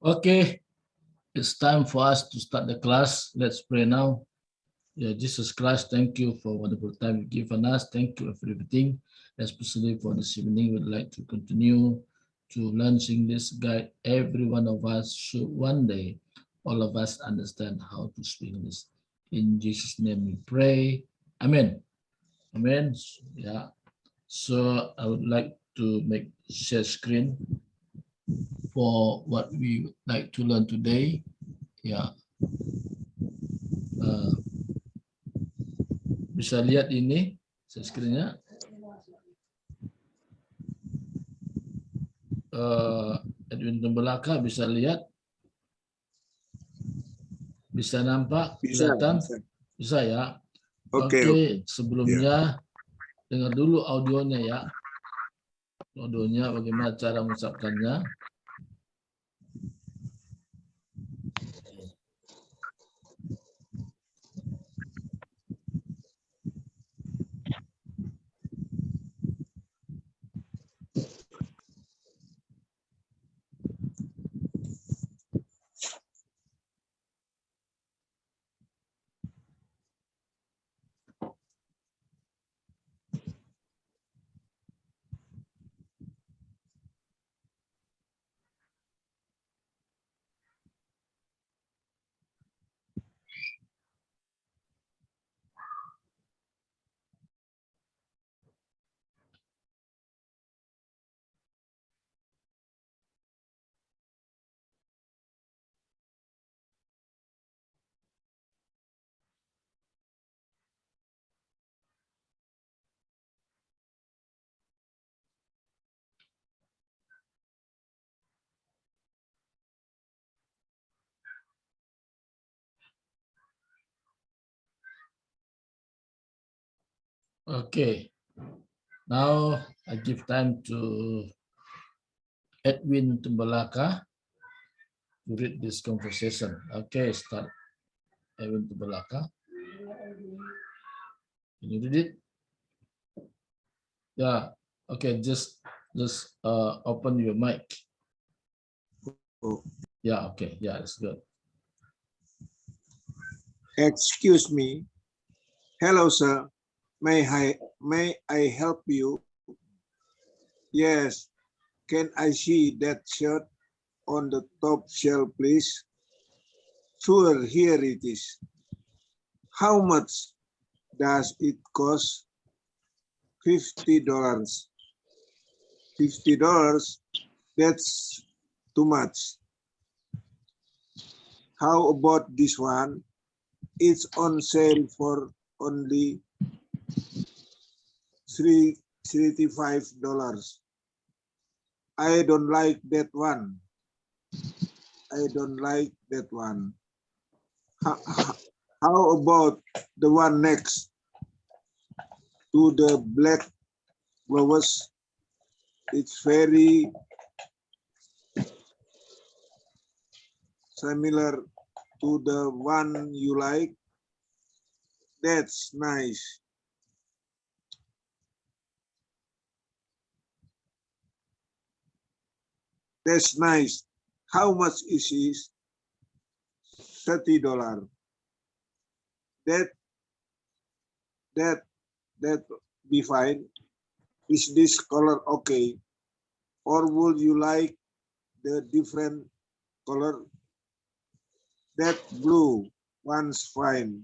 Okay, it's time for us to start the class. Let's pray now. Yeah, Jesus Christ, thank you for wonderful time you've given us. Thank you for everything, especially for this evening. We'd like to continue to learn English. Guide every one of us should one day, all of us understand how to speak English. In Jesus' name we pray. Amen. Amen. Yeah. So I would like to make share screen for what we would like to learn today. Ya, bisa lihat ini screen-nya. Edwin Tembelaka bisa lihat, bisa nampak, kelihatan, bisa ya. Oke, sebelumnya dengar dulu audionya ya. Audionya bagaimana cara mengucapkannya. Okay, now I give time to Edwin Tembelaka to read this conversation. Okay, start. Edwin Tembelaka. Can you read it? Yeah. Okay, just open your mic. Oh, Yeah. Okay. Yeah, it's good. excuse me. Hello, sir. May I help you? Yes. Can I see that shirt on the top shelf, please? Sure, here it is. How much does it cost? $50. $50? That's too much. How about this one? It's on sale for only $35. I don't like that one. I don't like that one. How about the one next to the black flowers? It's very similar to the one you like. That's nice. That's nice. How much is it? $30. That be fine. Is this color okay? Or would you like the different color? That blue one's fine.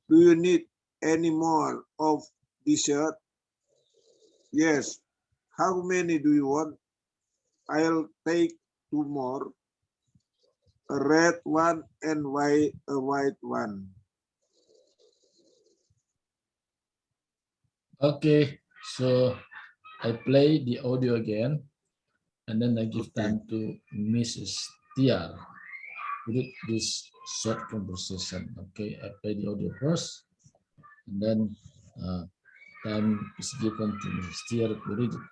Do you need any more of this shirt? Yes. How many do you want? I'll take 2 more. A red one and a white one. Okay, so I play the audio again, and then I give Okay. time to Mrs. Tia to read this short conversation. Okay, I play the audio first, and then time is given to Mrs. Tia to read it.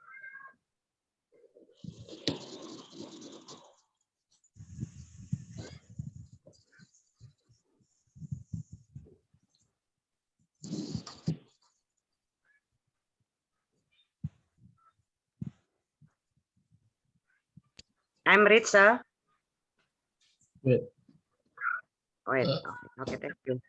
I'm Ritza. Wait. Wait. Okay, thank you.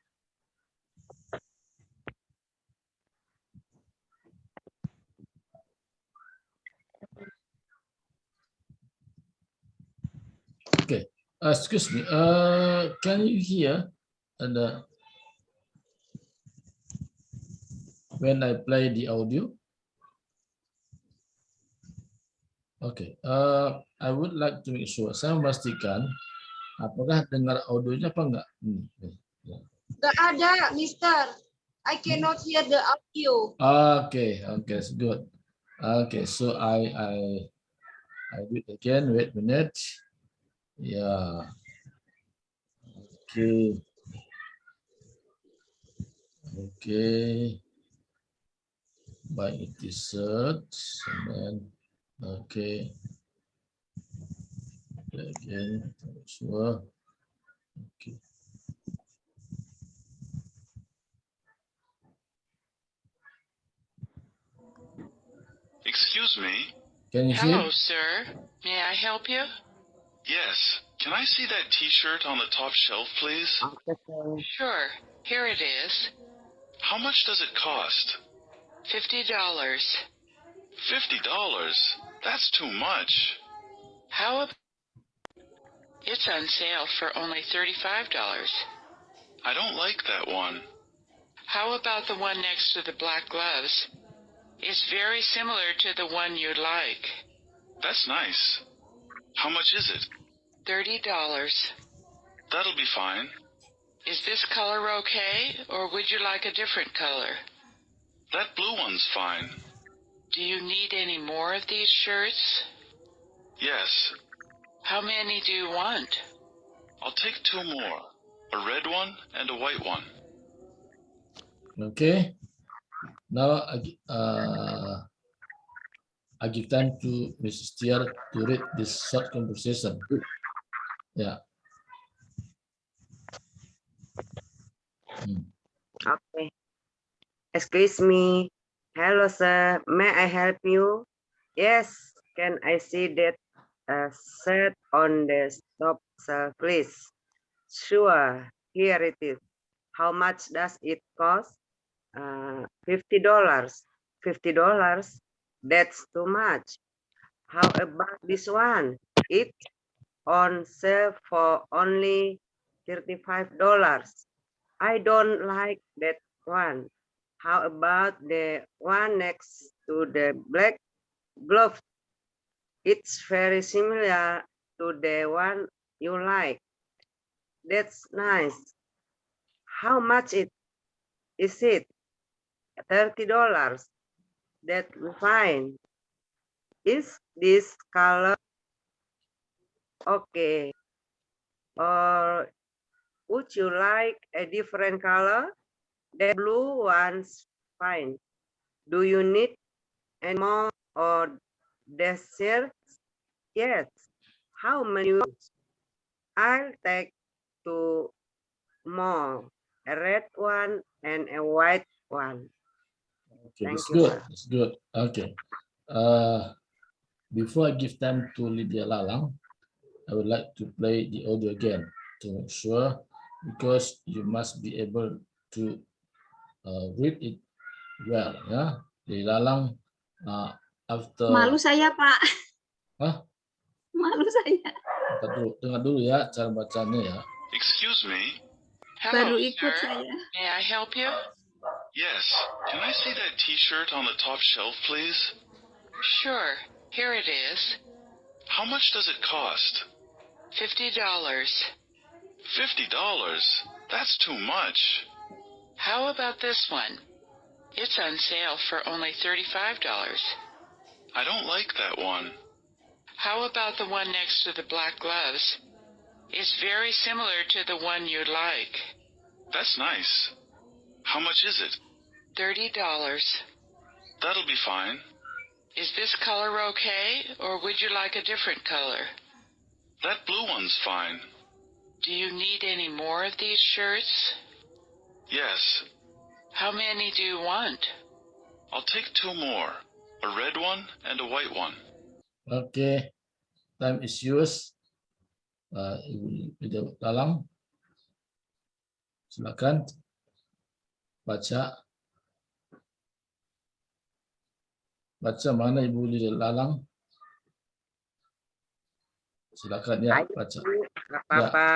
Okay. Excuse me. Can you hear when I play the audio? Okay. I would like to make sure. Saya memastikan apakah dengar audionya apa enggak? Nggak ada, Mister. I cannot hear the audio. Okay, it's good. Okay, so I do it again. Wait a minute. Yeah. Okay. Okay. Buy a t-shirt and then okay. Again, sure. Okay. Excuse me. Can you hear? Hello, sir. May I help you? Yes. Can I see that T-shirt on the top shelf, please? Okay, sir. Sure. Here it is. How much does it cost? $50. $50? That's too much. How ab- It's on sale for only $35. I don't like that one. How about the one next to the black gloves? It's very similar to the one you'd like. That's nice. How much is it? $30. That'll be fine. Is this color okay, or would you like a different color? That blue one's fine. Do you need any more of these shirts? Yes. How many do you want? I'll take 2 more. A red one and a white one. Okay. Now I give time to Mrs. Tier to read this short conversation. Yeah. Okay. Excuse me. Hello, sir. May I help you? Yes. Can I see that shirt on the top shelf, please? Sure. Here it is. How much does it cost? $50. $50? That's too much. How about this one? It's on sale for only $35. I don't like that one. How about the one next to the black glove? It's very similar to the one you like. That's nice. How much is it? $30. That's fine. Is this color okay? Or would you like a different color? The blue one's fine. Do you need any more or desserts? Yes. How many? I'll take 2 more. A red one and a white one. Okay, Thank that's you, good. sir. That's good. Okay. Before I give time to Lydia Lalang, I would like to play the audio again to make sure, because you must be able to read it well. Ya, Lydia Lalang after. Malu saya, Pak. Hah? Malu saya. Dengar dulu ya cara bacanya ya. Excuse me. Hello, Baru ikut sir. saya. May I help you? Yes. Can I see that T-shirt on the top shelf, please? Sure. Here it is. How much does it cost? $50. $50? That's too much. How about this one? It's on sale for only $35. I don't like that one. How about the one next to the black gloves? It's very similar to the one you'd like. That's nice. How much is it? $30. That'll be fine. Is this color okay, or would you like a different color? That blue one's fine. Do you need any more of these shirts? Yes. How many do you want? I'll take 2 more. A red one and a white one. Okay, time is yours. Ibu Lalang, silakan baca. Baca mana Ibu Lalang? Silakan ya, Ayo, baca. nggak apa-apa,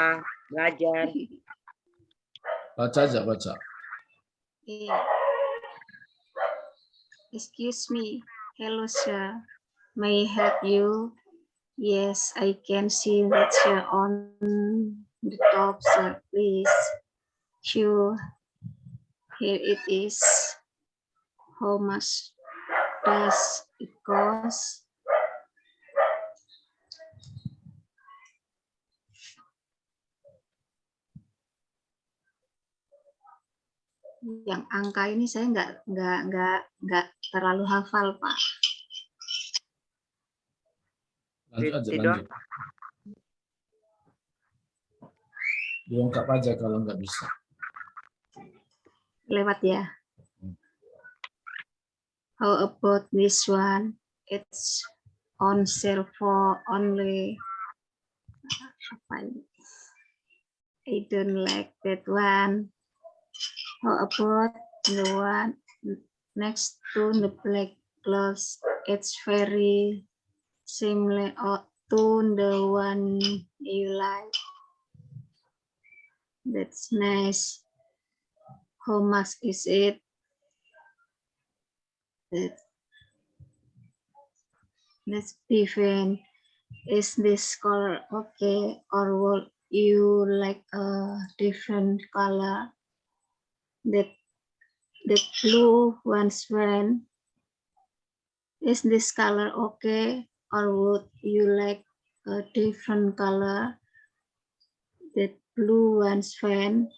belajar. Baca aja, baca. Yeah. Excuse me. Hello, sir. May I help you? Yes, I can see that chair on the top, sir. Please. Sure. Here it is. How much does it cost? Yang angka ini saya nggak terlalu hafal, Pak. Lanjut aja, Tidak. lanjut. Diungkap aja kalau nggak bisa. Lewat ya. How about this one? It's on sale for only. Apa ini? I don't like that one. How about the one next to the black gloves? It's very similar to the one you like. That's nice. How much is it? That's different. Is this color okay, or would you like a different color? That blue one's friend. Is this color okay, or would you like a different color? That blue one's friend.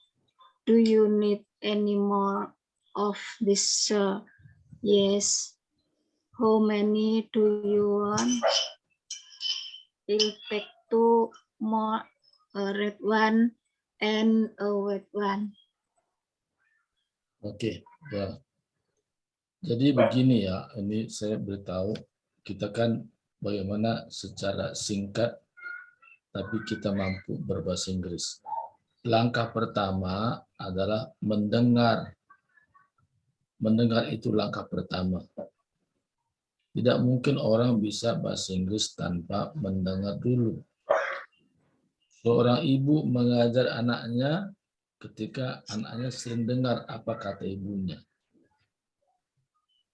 Do you need any more of this shirt? Yes. How many do you want? I'll take 2 more, a red one and a white one. Oke, ya. Jadi begini ya, ini saya beritahu, kita kan bagaimana secara singkat, tapi kita mampu berbahasa Inggris. Langkah pertama adalah mendengar. Mendengar itu langkah pertama. Tidak mungkin orang bisa bahasa Inggris tanpa mendengar dulu. Seorang ibu mengajar anaknya ketika anaknya sering dengar apa kata ibunya.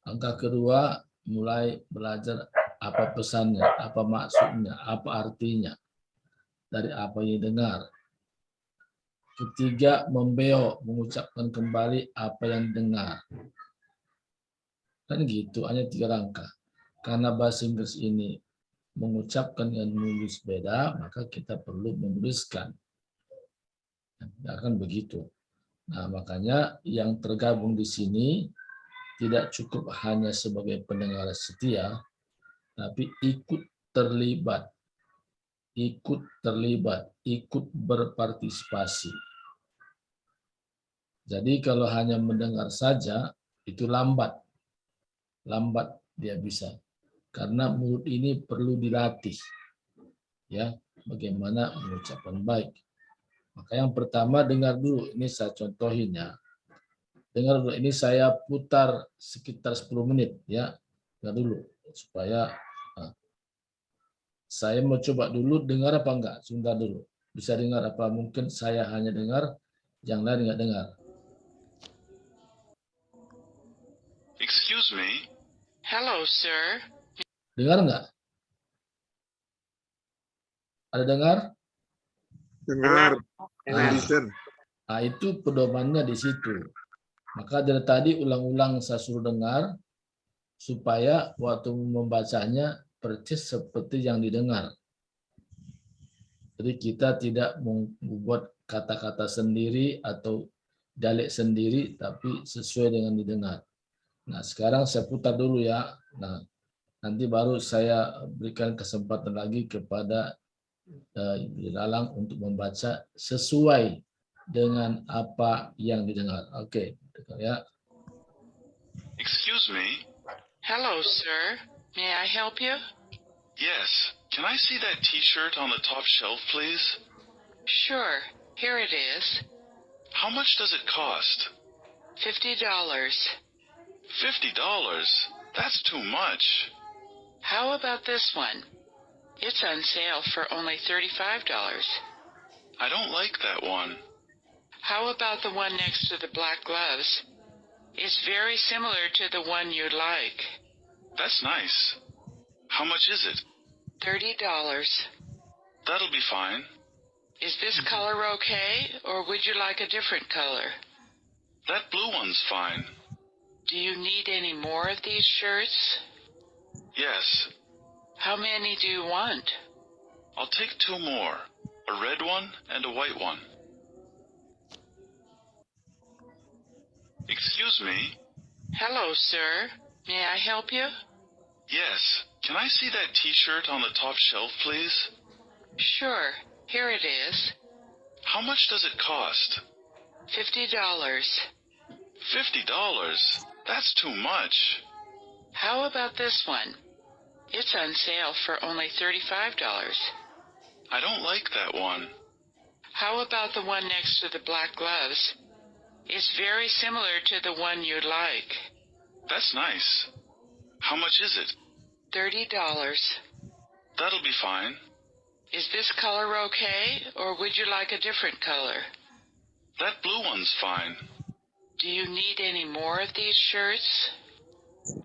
Langkah kedua, mulai belajar apa pesannya, apa maksudnya, apa artinya dari apa yang dengar. Ketiga, membeok, mengucapkan kembali apa yang dengar. Kan gitu, hanya 3 langkah. Karena bahasa Inggris ini mengucapkan dan menulis beda, maka kita perlu menuliskan. Akan begitu. Nah, makanya yang tergabung di sini tidak cukup hanya sebagai pendengar setia, tapi ikut terlibat, ikut berpartisipasi. Jadi kalau hanya mendengar saja, itu lambat dia bisa. Karena mulut ini perlu dilatih, ya, bagaimana mengucapkan baik. Maka yang pertama dengar dulu, ini saya contohin ya. Dengar dulu, ini saya putar sekitar 10 menit ya. Dengar dulu supaya saya mau coba dulu dengar apa enggak. Sebentar dulu. Bisa dengar apa? Mungkin saya hanya dengar, yang lain enggak dengar. Excuse me. Hello, sir. Dengar enggak? Ada dengar? Dengar. Dengar. Listen. Nah, itu pedomannya di situ. Maka dari tadi ulang-ulang saya suruh dengar supaya waktu membacanya persis seperti yang didengar. Jadi kita tidak membuat kata-kata sendiri atau dialek sendiri, tapi sesuai dengan didengar. Nah, sekarang saya putar dulu ya. Nah, nanti baru saya berikan kesempatan lagi kepada Ibu Lalang untuk membaca sesuai dengan apa yang didengar. Oke, ya. Excuse me. Hello, sir. May I help you? Yes. can I see that t-shirt on the top shelf, please? Sure, here it is. How much does it cost? $50. $50? That's too much. How about this one? It's on sale for only $35. I don't like that one. How about the one next to the black gloves? It's very similar to the one you'd like. That's nice. How much is it? $30. That'll be fine. Is this color okay, or would you like a different color? That blue one's fine. Do you need any more of these shirts? Yes. How many do you want? I'll take 2 more. A red one and a white one. Excuse me? Hello, sir. May I help you? Yes. Can I see that t-shirt on the top shelf, please? Sure, here it is. How much does it cost? $50. $50? That's too much. How about this one? It's on sale for only $35. I don't like that one. How about the one next to the black gloves? It's very similar to the one you'd like. That's nice. How much is it? $30. That'll be fine. Is this color okay, or would you like a different color? That blue one's fine. Do you need any more of these shirts?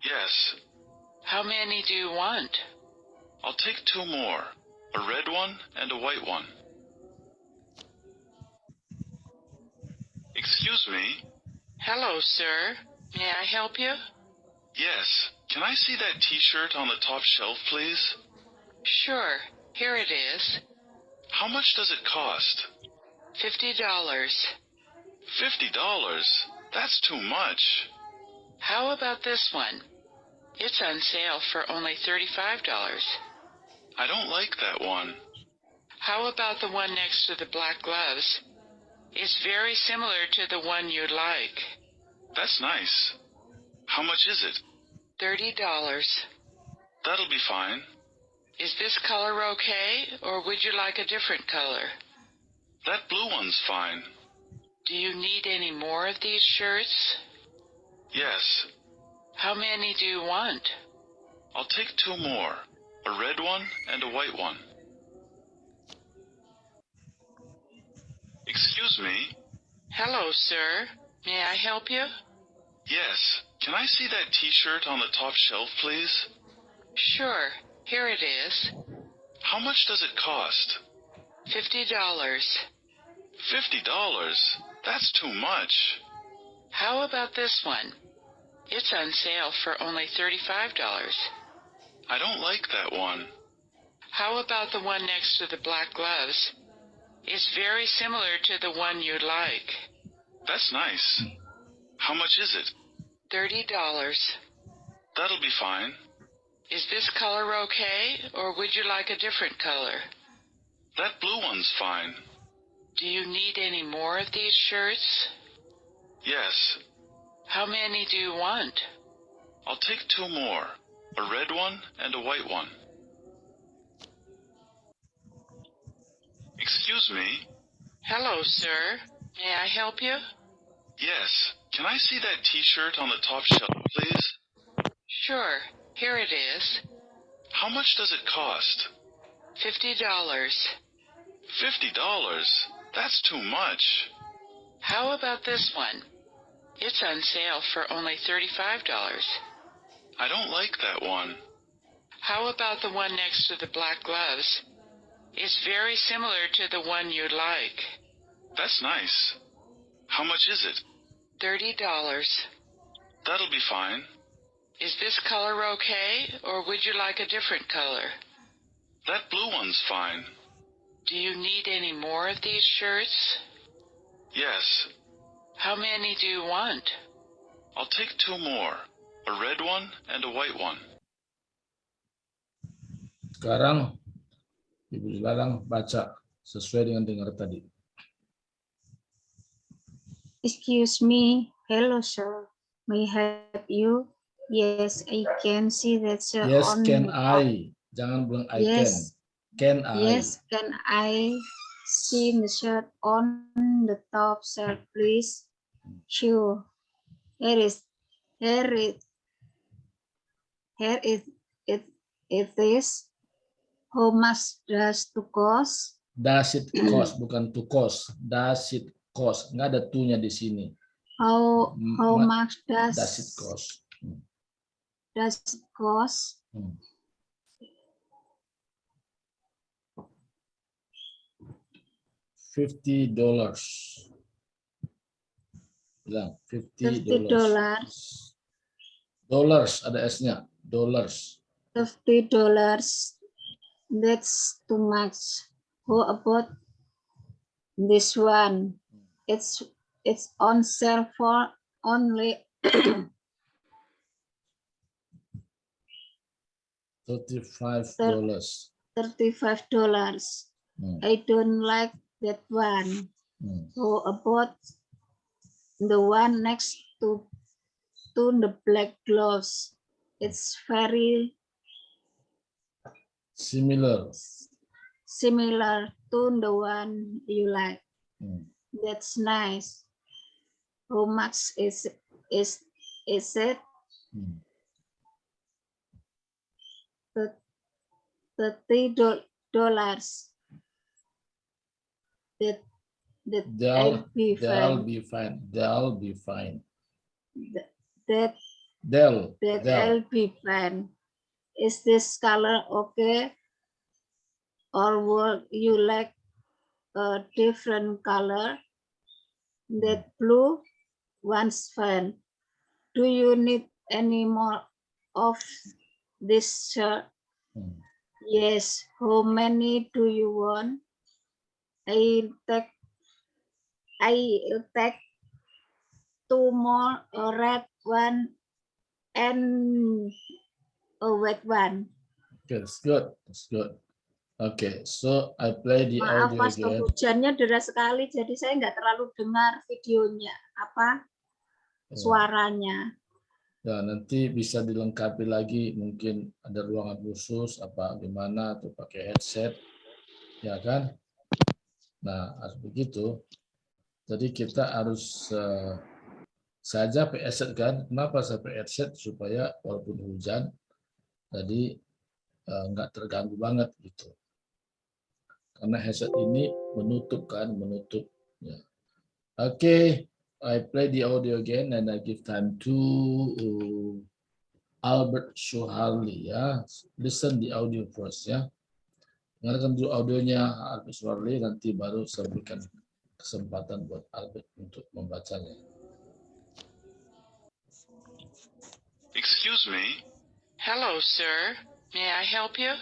Yes. How many do you want? I'll take 2 more. A red one and a white one. Excuse me? Hello, sir. May I help you? Yes. Can I see that t-shirt on the top shelf, please? Sure, here it is. How much does it cost? $50. $50? That's too much. How about this one? It's on sale for only $35. I don't like that one. How about the one next to the black gloves? It's very similar to the one you'd like. That's nice. How much is it? $30. That'll be fine. Is this color okay, or would you like a different color? That blue one's fine. Do you need any more of these shirts? Yes. How many do you want? I'll take 2 more. A red one and a white one. Excuse me? Hello, sir. May I help you? Yes. Can I see that t-shirt on the top shelf, please? Sure, here it is. How much does it cost? $50. $50? That's too much. How about this one? It's on sale for only $35. I don't like that one. How about the one next to the black gloves? It's very similar to the one you'd like. That's nice. How much is it? $30. That'll be fine. Is this color okay, or would you like a different color? That blue one's fine. Do you need any more of these shirts? Yes. How many do you want? I'll take 2 more. A red one and a white one. Excuse me? Hello, sir. May I help you? Yes. Can I see that t-shirt on the top shelf, please? Sure, here it is. How much does it cost? $50. $50? That's too much. How about this one? It's on sale for only $35. I don't like that one. How about the one next to the black gloves? It's very similar to the one you'd like. That's nice. How much is it? $30. That'll be fine. Is this color okay, or would you like a different color? That blue one's fine. Do you need any more of these shirts? Yes. How many do you want? I'll take 2 more. A red one and a white one. Sekarang Ibu Dilarang baca sesuai dengan dengar tadi. Excuse me. Hello, sir. May I help you? Yes, I can see that, sir. Yes, on can the top. I? Jangan bilang I Yes. can. Can I? Yes, can I see the shirt on the top shelf, please? Sure. Here is here it here it is. How much does to cost? Does it cost? Bukan to cost. Does it cost? Nggak ada to-nya di sini. How much Does it cost? does it cost? $50. Bilang $50. Dollars ada S-nya. Dollars. $50. That's too much. How about this one? It's on sale for only $35. $35. I don't like that one. How about the one next to the black gloves? It's very Similar. to the one you like. That's nice. How much is it? $30. They'll be be fine. They'll be fine. That They'll. I'll be fine. Is this color okay? Or would you like a different color? That blue one's fine. Do you need any more of this shirt? Yes. How many do you want? I'll take 2 more, a red one and a white one. Okay, that's good. That's good. Okay, so I play the Maaf audio Mas, again. hujannya deras sekali, jadi saya nggak terlalu dengar videonya, suaranya. Ya, nanti bisa dilengkapi lagi, mungkin ada ruangan khusus, apa gimana, atau pakai headset, ya kan? Nah, harus begitu. Jadi kita harus saja pakai headset kan? Kenapa saya pakai headset? Supaya walaupun hujan, jadi nggak terganggu banget gitu. Karena headset ini menutup kan, menutup. Ya. Oke, I play the audio again and I give time to Albert Shuharli ya. Listen the audio first ya. Dengarkan dulu audionya Albert Shuharli, nanti baru saya berikan kesempatan buat Albert untuk membacanya. Excuse me. Hello, sir. May I help you?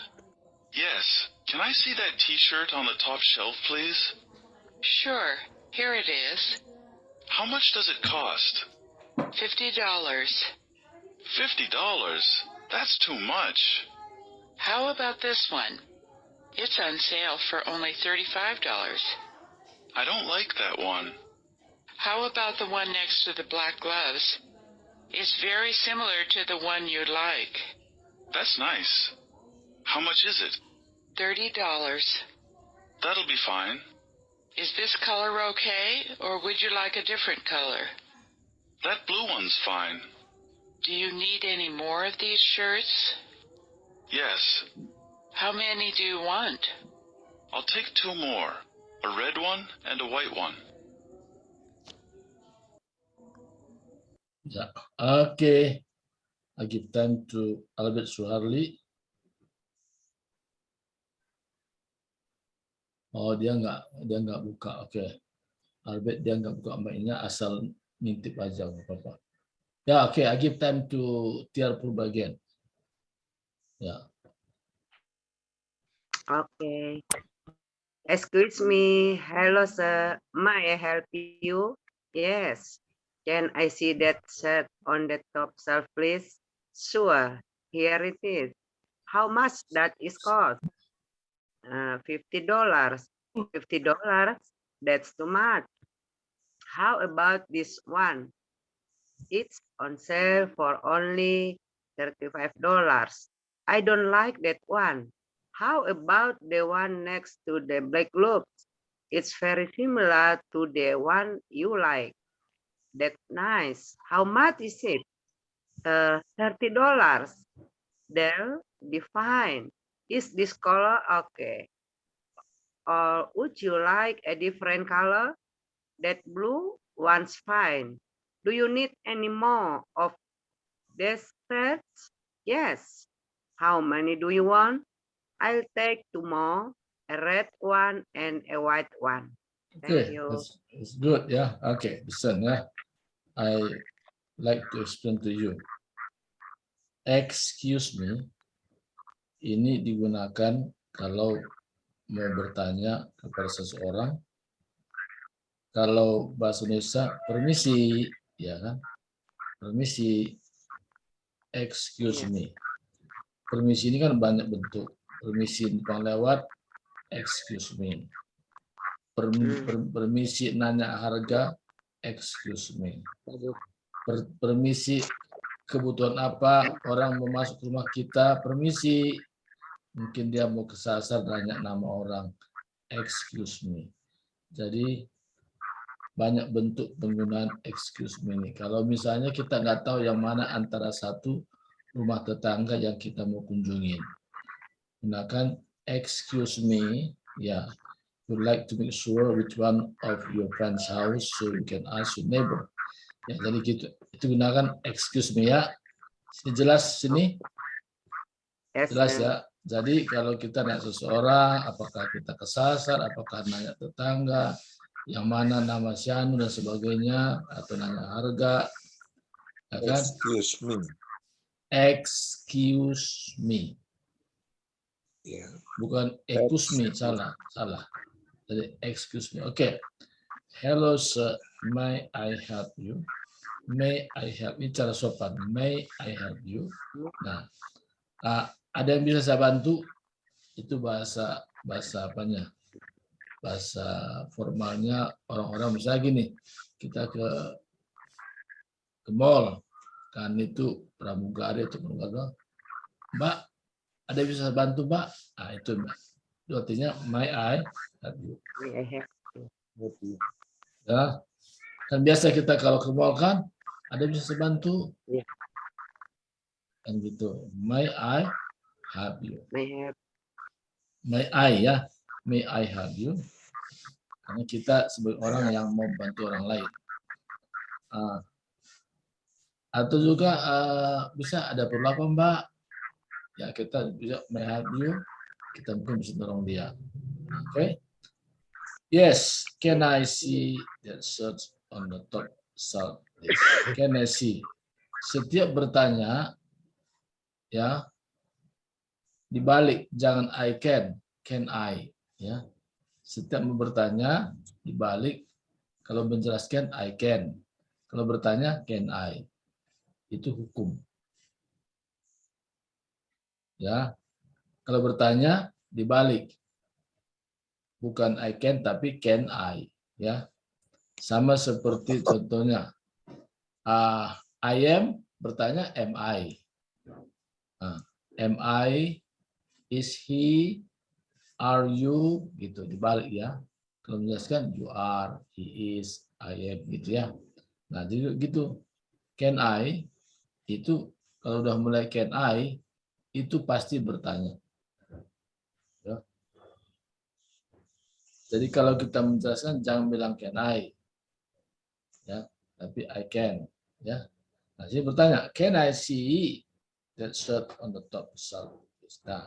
Yes. Can I see that T-shirt on the top shelf, please? Sure. Here it is. How much does it cost? $50. $50? That's too much. How about this one? It's on sale for only $35. I don't like that one. How about the one next to the black gloves? It's very similar to the one you'd like. That's nice. How much is it? $30. That'll be fine. Is this color okay, or would you like a different color? That blue one's fine. Do you need any more of these shirts? Yes. How many do you want? I'll take 2 more. A red one and a white one. Ya, oke. I give time to Albert Shuharli. Oh, dia nggak buka. Oke. Albert dia nggak buka mic-nya, asal ngintip aja apa-apa. Ya, oke. I give time to Tiar Purbagian. Ya. Okay. Excuse me. Hello, sir. May I help you? Yes. Can I see that shirt on the top shelf, please? Sure. Here it is. How much that is cost? $50. $50? That's too much. How about this one? It's on sale for only $35. I don't like that one. How about the one next to the black globe? It's very similar to the one you like. That's nice. How much is it? $30. There, define. Is this color okay? Or would you like a different color? That blue one's fine. Do you need any more of these shirts? Yes. How many do you want? I'll take 2 more, a red one and a white one. Thank Okay, you. that's good. Yeah. Okay, listen. Yeah, I like to explain to you. Excuse me. Ini digunakan kalau mau bertanya kepada seseorang. Kalau bahasa Indonesia, permisi, ya kan? Permisi, excuse me. Permisi ini kan banyak bentuk. Permisi numpang lewat, excuse me. Permisi nanya harga, excuse me. Permisi kebutuhan apa, orang mau masuk rumah kita, permisi. Mungkin dia mau kesasar nanya nama orang, excuse me. Jadi banyak bentuk penggunaan excuse me ini. Kalau misalnya kita nggak tahu yang mana antara satu rumah tetangga yang kita mau kunjungin, gunakan excuse me. Ya, would like to make sure which one of your friend's house so you can ask your neighbor. Ya, jadi gitu. Itu gunakan excuse me ya. Ini jelas sini? Jelas ya. Jadi kalau kita nanya seseorang, apakah kita kesasar, apakah nanya tetangga, yang mana nama sianu dan sebagainya, atau nanya harga, ya kan? Excuse me. Excuse me. Yeah. Bukan excuse me, salah. Jadi excuse me. Oke. Hello sir, may I help you? May I help? Ini cara sopan. May I help you? Nah, ada yang bisa saya bantu? Itu bahasa apanya? Bahasa formalnya orang-orang misalnya gini, kita ke mall, kan itu pramugari atau pramugara, Mbak, ada yang bisa saya bantu Mbak? Nah itu Mbak. Itu artinya may I help you? May I help you? Ya, kan biasa kita kalau ke mall kan, ada yang bisa saya bantu? Iya. Kan gitu, may I help you? May I help? May I ya, may I help you? Karena kita sebagai orang yang mau bantu orang lain. Atau juga bisa ada perlu apa Mbak? Ya kita bisa may I help you? Kita mungkin bisa dorong dia. Oke? Yes, can I see that shirt on the top shelf? Can I see? Setiap bertanya, ya, dibalik jangan I can I, ya. Setiap bertanya dibalik, kalau menjelaskan I can, kalau bertanya can I, itu hukum. Ya, kalau bertanya dibalik, bukan I can tapi can I, ya. Sama seperti contohnya, I am bertanya am I, am I, is he, are you, gitu dibalik ya. Kalau menjelaskan you are, he is, I am, gitu ya. Nah jadi gitu, can I itu kalau udah mulai can I itu pasti bertanya. Ya. Jadi kalau kita menjelaskan jangan bilang can I, ya, tapi I can, ya. Nah jadi bertanya, can I see that shirt on the top shelf? Nah,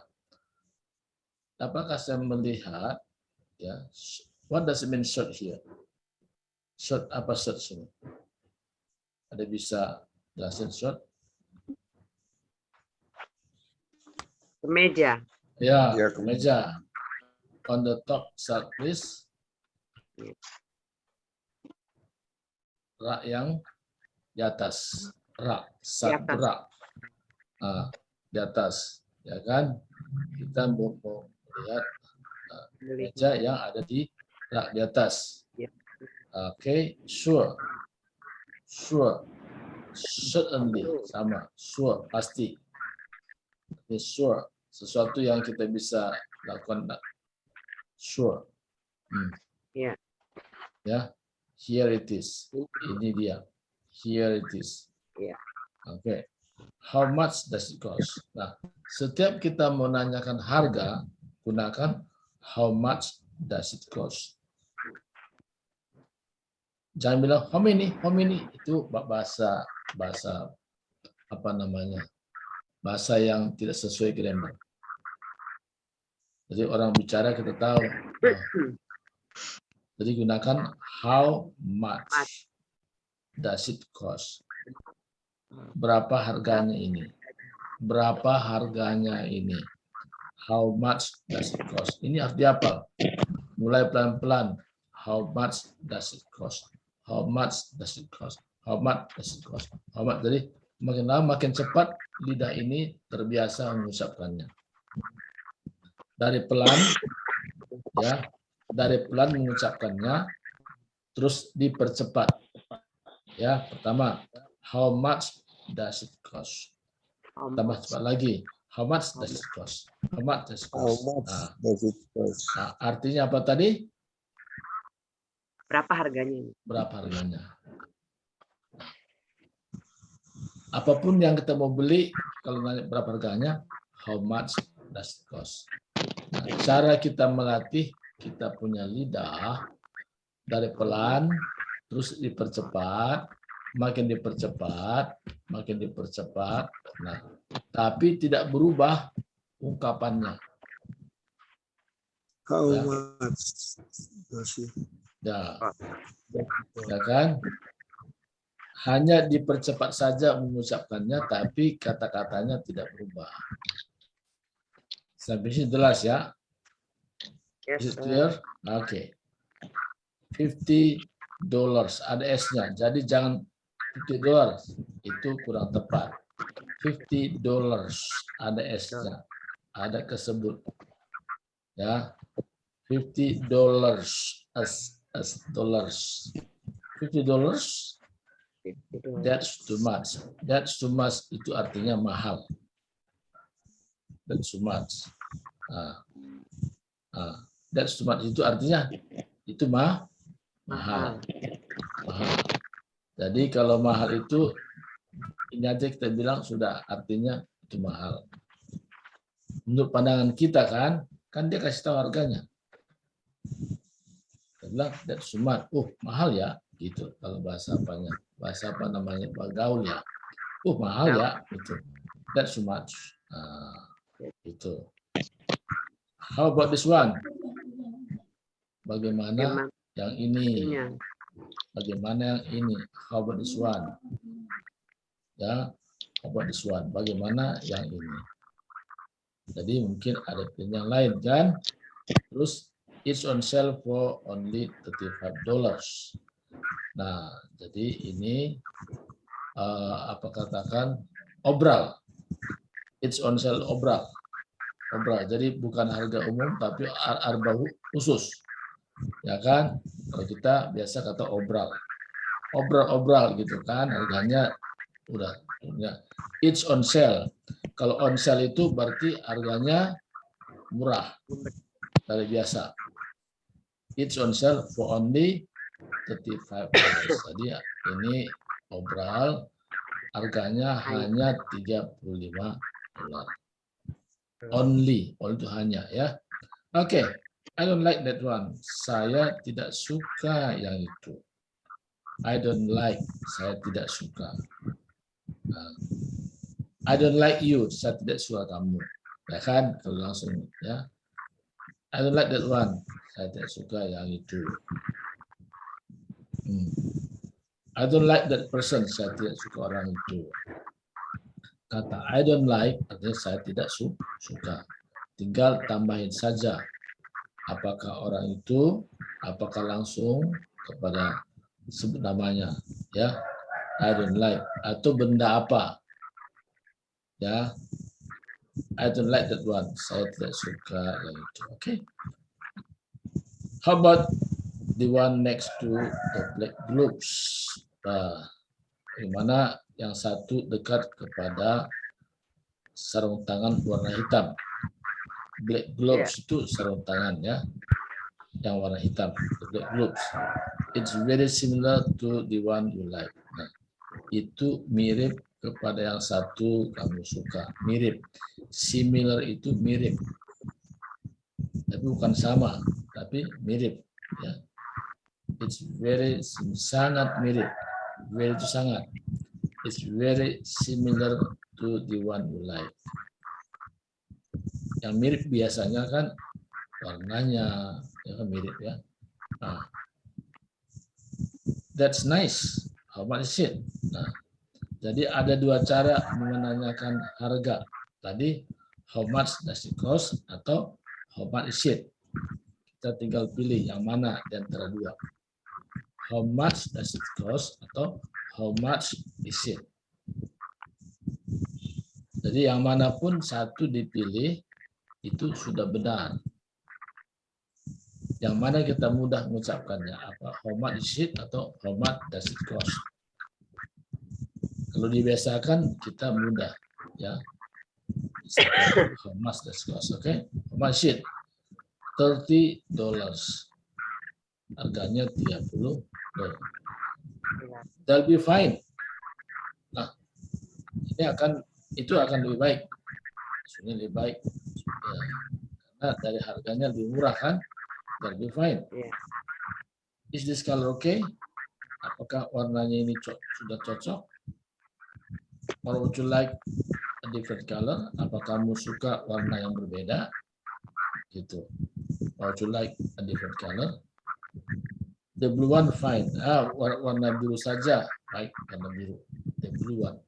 apakah saya melihat, ya, what does it mean shirt here? Shirt apa shirt sini? Ada bisa jelasin shirt? Kemeja. Ya, Ya, kemeja. On the top shelf, please. Rak yang di atas. Rak, sat, rak. Nah, di atas, ya kan? Kita mau melihat meja yang ada di rak di atas. Oke, sure, certainly, sama, sure, pasti. Okay, sure, sesuatu yang kita bisa lakukan. Sure. Ya. Ya, here it is. Ini dia. Here it is. Ya. Oke. How much does it cost? Nah, setiap kita menanyakan harga, gunakan how much does it cost. Jangan bilang how many, itu bahasa apa namanya? Bahasa yang tidak sesuai grammar. Jadi orang bicara kita tahu. Jadi gunakan how much does it cost. Berapa harganya ini? Berapa harganya ini? How much does it cost? Ini harus dihafal. Mulai pelan-pelan. How much does it cost? How much does it cost? How much does it cost? How much? Jadi makin lama makin cepat lidah ini terbiasa mengucapkannya. Dari pelan, ya, dari pelan mengucapkannya, terus dipercepat. Ya, pertama, how much does it cost? Tambah cepat lagi. How much does it cost? How much does it cost? Nah, artinya apa tadi? Berapa harganya? Berapa harganya? Apapun yang kita mau beli, kalau nanya berapa harganya, how much does it cost? Nah, cara kita melatih kita punya lidah dari pelan, terus dipercepat, makin dipercepat, makin dipercepat. Nah, tapi tidak berubah ungkapannya. How Ya. much does it? Ya kan? Hanya dipercepat saja mengucapkannya, tapi kata-katanya tidak berubah. Sampai sini jelas ya? Is Yes, it clear? Oke. $50 ada S-nya. Jadi jangan $50 itu kurang tepat. $50 ada S-nya. Ada kesebut. Ya. $50 as dollars. $50 that's too much. That's too much itu artinya mahal. That's too much. That's too much itu artinya itu mahal. Mahal. Jadi kalau mahal itu ini aja kita bilang sudah artinya itu mahal. Menurut pandangan kita kan dia kasih tahu harganya. Dia bilang that's too much. Mahal ya gitu kalau bahasa apanya. Bahasa apa namanya? Gaul ya. Mahal ya gitu. That's too much. Itu. How about this one? Bagaimana yang ini? Bagaimana yang ini? How about this one? Ya, how about this one? Bagaimana yang ini? Jadi mungkin ada pilihan yang lain kan? Terus it's on sale for only $35. Nah, jadi ini apa katakan obral. It's on sale obral. Jadi bukan harga umum tapi harga khusus. Ya kan? Kalau kita biasa kata obral. Obral gitu kan, harganya udah ya. It's on sale. Kalau on sale itu berarti harganya murah dari biasa. It's on sale for only $35. Jadi ini obral harganya hanya $35. Only itu hanya ya. Oke. I don't like that one. Saya tidak suka yang itu. I don't like. Saya tidak suka. I don't like you. Saya tidak suka kamu. Ya kan? Kalau langsung ya. I don't like that one. Saya tidak suka yang itu. I don't like that person. Saya tidak suka orang itu. Kata I don't like artinya saya tidak suka. Tinggal tambahin saja. Apakah orang itu, apakah langsung kepada sebut namanya, ya, I don't like, atau benda apa, ya, I don't like that one, saya tidak suka yang itu, oke. How about the one next to the black gloves? Bagaimana yang satu dekat kepada sarung tangan warna hitam? black gloves itu sarung tangan ya, yang warna hitam, the black gloves. It's very similar to the one you like. Nah, itu mirip kepada yang satu kamu suka, mirip. Similar itu mirip, tapi bukan sama, tapi mirip. Ya, it's very sangat mirip. Very itu sangat. It's very similar to the one you like. Yang mirip biasanya kan warnanya, ya kan mirip ya. Nah, that's nice. How much is it? Nah, jadi ada dua cara menanyakan harga. Tadi how much does it cost atau how much is it? Kita tinggal pilih yang mana di antara dua. How much does it cost atau how much is it? Jadi yang manapun satu dipilih itu sudah benar. Yang mana kita mudah mengucapkannya, apa how much is it atau how much does it cost. Kalau dibiasakan kita mudah ya. How much does it cost, okay? How much is it? $30. Harganya $30. That'll be fine. Nah, itu akan lebih baik. Ini lebih baik. Ya. Karena dari harganya lebih murah kan? That'll be fine. Is this color okay? Apakah warnanya ini sudah cocok? Or would you like a different color? Apa kamu suka warna yang berbeda? Gitu. Or would you like a different color? The blue one fine. Warna biru saja. Baik, warna biru. The blue one.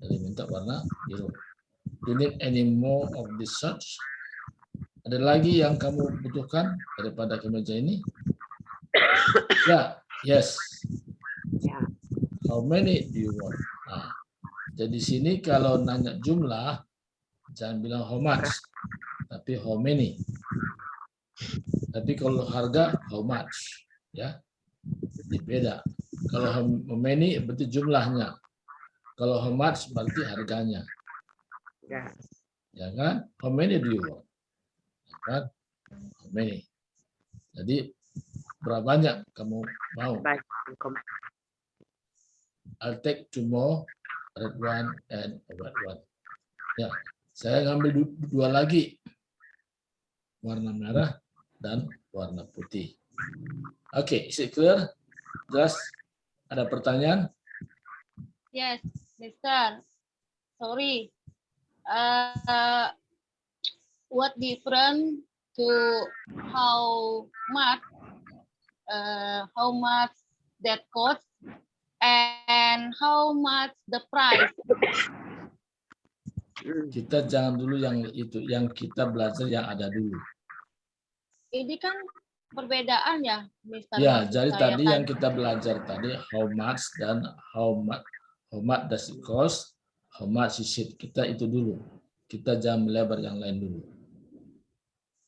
Jadi minta warna biru. Do you need any more of this shirts? Ada lagi yang kamu butuhkan daripada kemeja ini? Ya, yes. How many do you want? Nah, jadi sini kalau nanya jumlah, jangan bilang how much, tapi how many. Tapi kalau harga, how much, ya, beda. Kalau how many berarti jumlahnya. Kalau how much berarti harganya. Ya kan? How many do you want? Ya kan? How many? Jadi berapa banyak kamu mau? I'll take 2 more, red one and a white one. Ya, saya ngambil 2 lagi, warna merah dan warna putih. Oke, is it clear? Jelas? Ada pertanyaan? Yes, Mister. Sorry. What different to how much that cost and how much the price? Kita jangan dulu yang itu, yang kita belajar yang ada dulu. Ini kan perbedaan ya, Mister. Ya, Maksud jadi saya tadi kan. yang kita belajar tadi how much dan how much does it cost, how much is it. Kita itu dulu. Kita jangan melebar yang lain dulu.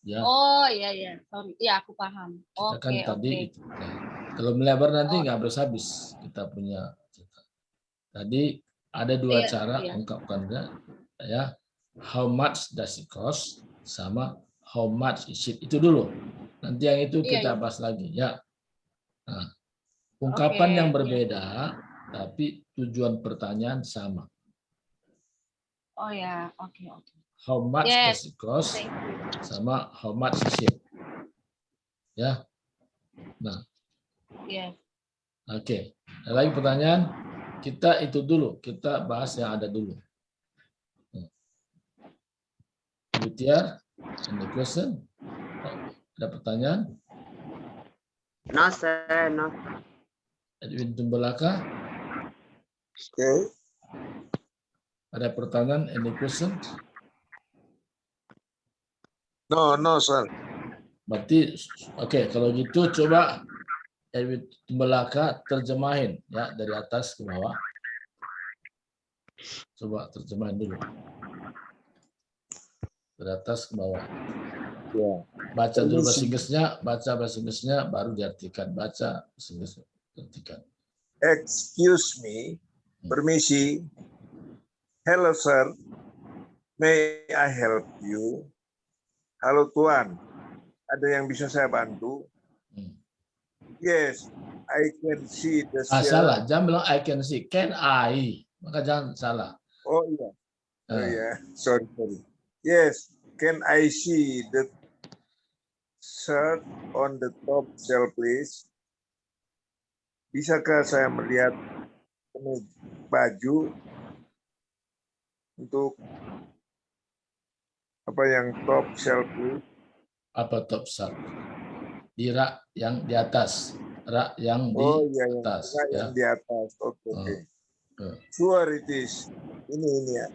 Ya. Oh iya, sorry. Ya aku paham. Kita kan Oke. tadi itu. Nah, kalau melebar nanti nggak habis-habis kita punya cerita. Tadi ada 2 cara ungkapkannya, ya. How much does it cost sama how much is it. Itu dulu. Nanti yang itu kita bahas lagi, ya. Nah, ungkapan yang berbeda, tapi tujuan pertanyaan sama. Oh ya, oke. How much does it cost sama how much is it. Ya. Nah. Yes. Oke. Ada lagi pertanyaan? Kita itu dulu, kita bahas yang ada dulu. Butiar, any question? Ada pertanyaan? No, sir. No. Edwin Tumbelaka, Okay. ada pertanyaan? Any question? No, sir. Berarti, oke, kalau gitu coba Edwin Tumbelaka terjemahin ya dari atas ke bawah. Coba terjemahin dulu. Dari atas ke bawah. Ya. Baca dulu bahasa Inggrisnya, baca bahasa Inggrisnya, baru diartikan. Baca bahasa Inggrisnya, diartikan. Excuse me, permisi. Hello, sir. May I help you? Halo Tuan, ada yang bisa saya bantu? Hmm. Yes, I can see the Ah, shirt. salah. Jangan bilang I can see. Can I? Maka jangan salah. Oh iya. Oh Ah, iya, sorry. Yes, can I see the shirt on the top shelf, please? Bisakah saya melihat ini baju untuk apa yang top shelf, please? apa top shelf? Di rak yang di atas. Rak yang di Oh iya, atas. yang Ya. di atas. Oke. Oh, oh. Sure it is. Ini ya.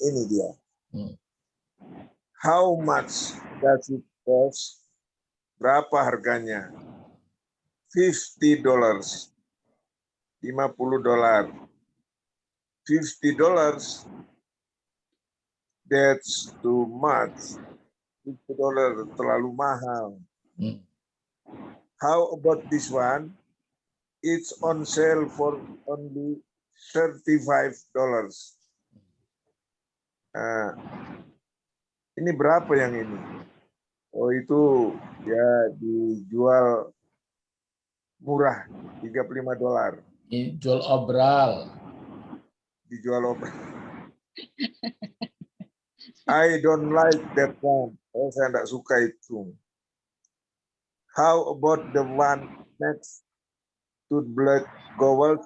Ini dia. Hmm. How much does it cost? Berapa harganya? $50. $50. $50. That's too much. $50 terlalu mahal. Hmm. How about this one? It's on sale for only $35. Ini berapa yang ini? Oh itu ya dijual murah, $35. Ini jual obral. Dijual obat. I don't like that one. Oh, saya tidak suka itu. How about the one next to black glove?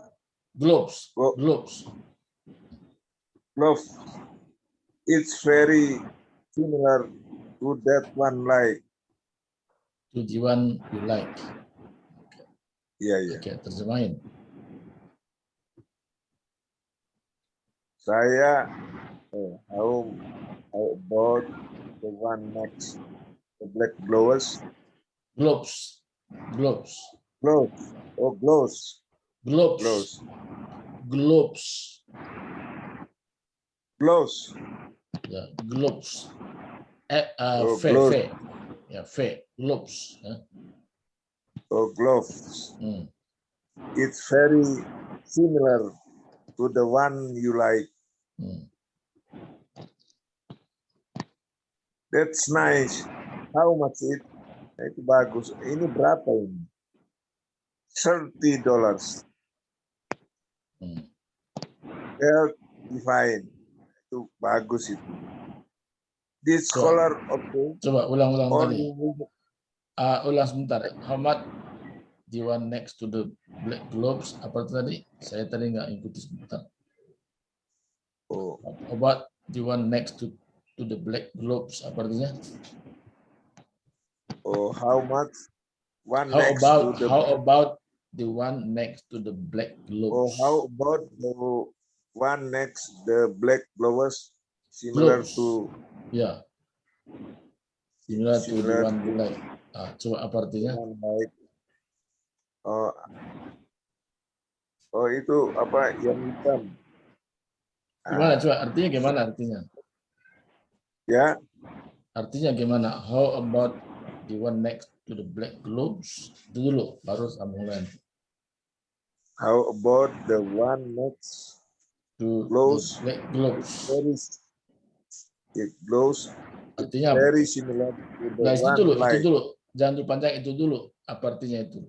Globes. Oh. Globes. Glove. It's very similar to that one, like. To the one you like. Iya. Oke, terjemahin. Saya, how about the one next to black gloves? Globes. Globes. Gloves. Oh, gloves. Globes. Gloves. Globes. Gloves. Ya, globes. Oh, Fe. gloves. Fe. Ya, fe. Globes. Ya. Oh, gloves. Hmm. It's very similar to the one you like. Hmm. That's nice. How much it? Itu bagus. Ini berapa ini? $30. Hmm. Fine. Itu bagus itu. This So, color, okay. Coba ulang-ulang tadi. Only Ulang sebentar. How much the one next to the black globes? Apa itu tadi? Saya tadi nggak ikuti sebentar. oh, About the one next to the black globes? Apa artinya? how much? One How next to the. about the one next to the black globes? How about the one next the black globes? Similar Globes. to. Ya. Similar to the one you like. Coba apa artinya? Like, oh itu apa yang hitam? Gimana? Coba artinya gimana artinya? Ya. Artinya gimana? How about the one next to the black globes? Itu dulu, baru sambung lagi. How about the one next To Globes. the black globes? It glows Artinya apa? very similar to the Nah, itu one dulu, like. itu dulu. Jangan dipanjang, itu dulu. Apa artinya itu?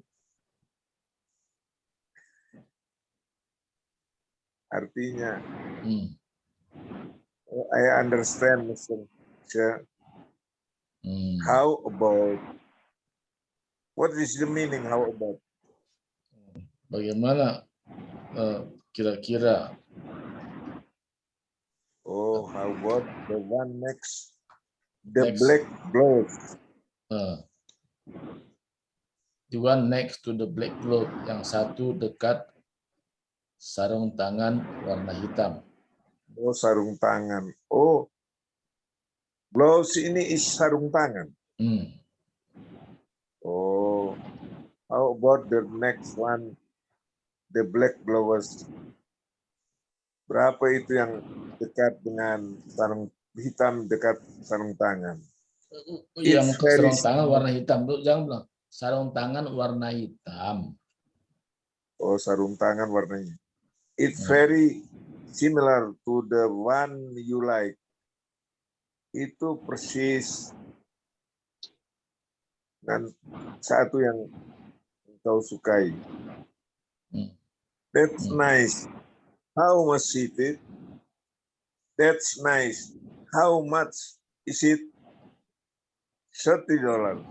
Artinya, Hmm. I understand, Mr. Chair. Hmm. How about? What is the meaning? How about? Bagaimana kira-kira? Oh, how about the one next? The Next. black gloves. The one next to the black globe, yang satu dekat sarung tangan warna hitam. Oh, sarung tangan. Oh, gloves ini is sarung tangan. Hmm. Oh, how about the next one? The black gloves. Berapa itu yang dekat dengan sarung hitam dekat sarung tangan? Yang It's very sarung tangan similar. warna hitam. Jangan bilang sarung tangan warna hitam. Oh, sarung tangan warnanya. It's very similar to the one you like. Itu persis dengan satu yang kau sukai. Hmm. That's nice. How much is it? That's nice. How much is it? $30.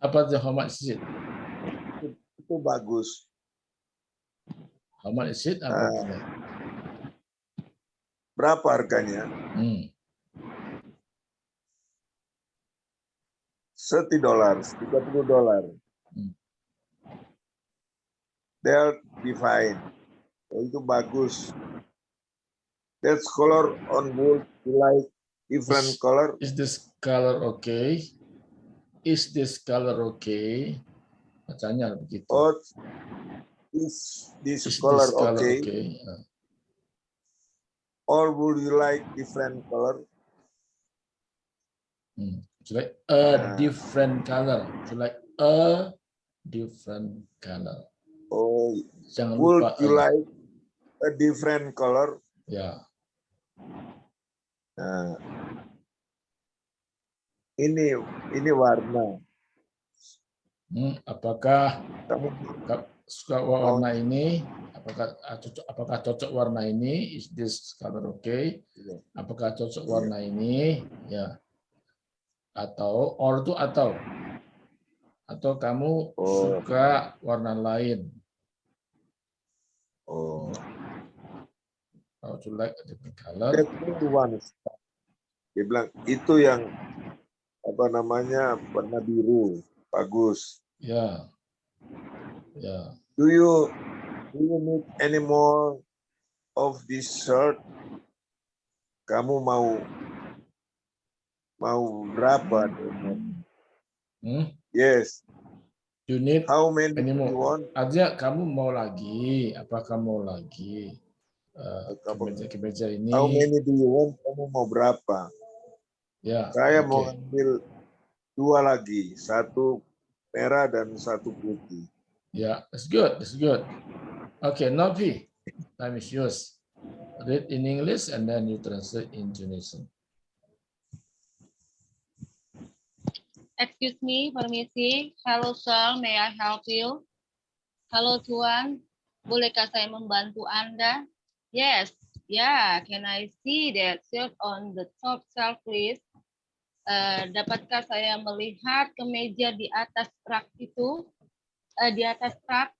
Apa itu how much is it? Itu bagus. How much is it? Apa artinya? Berapa harganya? Hmm. $30. Hmm. They'll be fine. Oh, itu bagus. That's color on wood. You like different color? Is this color okay? Is this color okay? Bacanya begitu. Or is this Is color this color okay? okay? Or would you like different color? Would you like a different color? Would you like a different color? Oh, Jangan would lupa you like a different color? ya. Nah, ini warna. Apakah Kamu suka warna ini? Apakah cocok warna ini? Is this color okay? Apakah cocok warna ini? Ya. Atau or itu atau kamu suka warna lain? Oh, Would you like a different color? that one. Dia bilang itu yang apa namanya warna biru, bagus. Ya. Ya. Do you need any more of this shirt? Kamu mau berapa? Yes. You need How many do anymore? you want? Artinya kamu mau lagi? Apakah mau lagi kemeja ini? How many do you want? Kamu mau berapa? Ya. Saya oke. mau ambil 2 lagi, 1 merah dan 1 putih. Yeah, that's good. That's good. Okay, Novi, time is yours. Read in English and then you translate in Indonesian. Excuse me, permisi. Hello, sir. May I help you? Halo, Tuan. Bolehkah saya membantu Anda? Yes. Yeah. Can I see that shirt on the top shelf, please? Dapatkah saya melihat kemeja di atas rak itu? Di atas rak?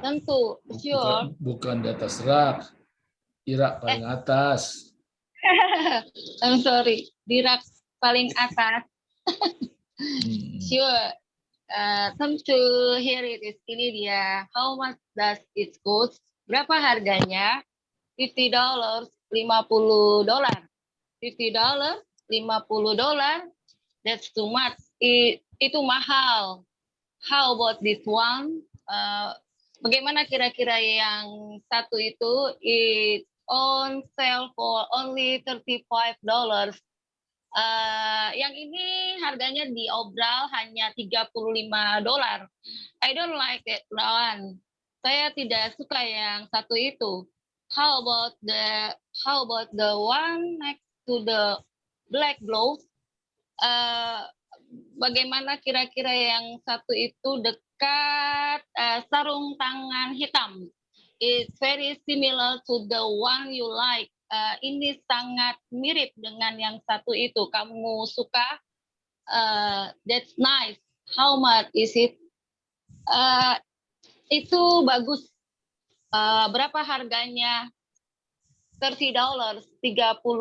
Tentu. Sure. Bukan di atas rak. Di rak paling atas. I'm sorry. Di rak paling atas. Sure. Tentu, here it is. Ini dia. How much does it cost? Berapa harganya? $50, $50. $50, $50. That's too much. Itu mahal. How about this one? Bagaimana kira-kira yang satu itu? It's on sale for only $35. Yang ini harganya diobral hanya $35. I don't like that one. Saya tidak suka yang satu itu. How about the one next to the black blouse? Bagaimana kira-kira yang satu itu dekat sarung tangan hitam? It's very similar to the one you like. Ini sangat mirip dengan yang satu itu. Kamu suka? That's nice. How much is it? Itu bagus. Berapa harganya? $30. $30.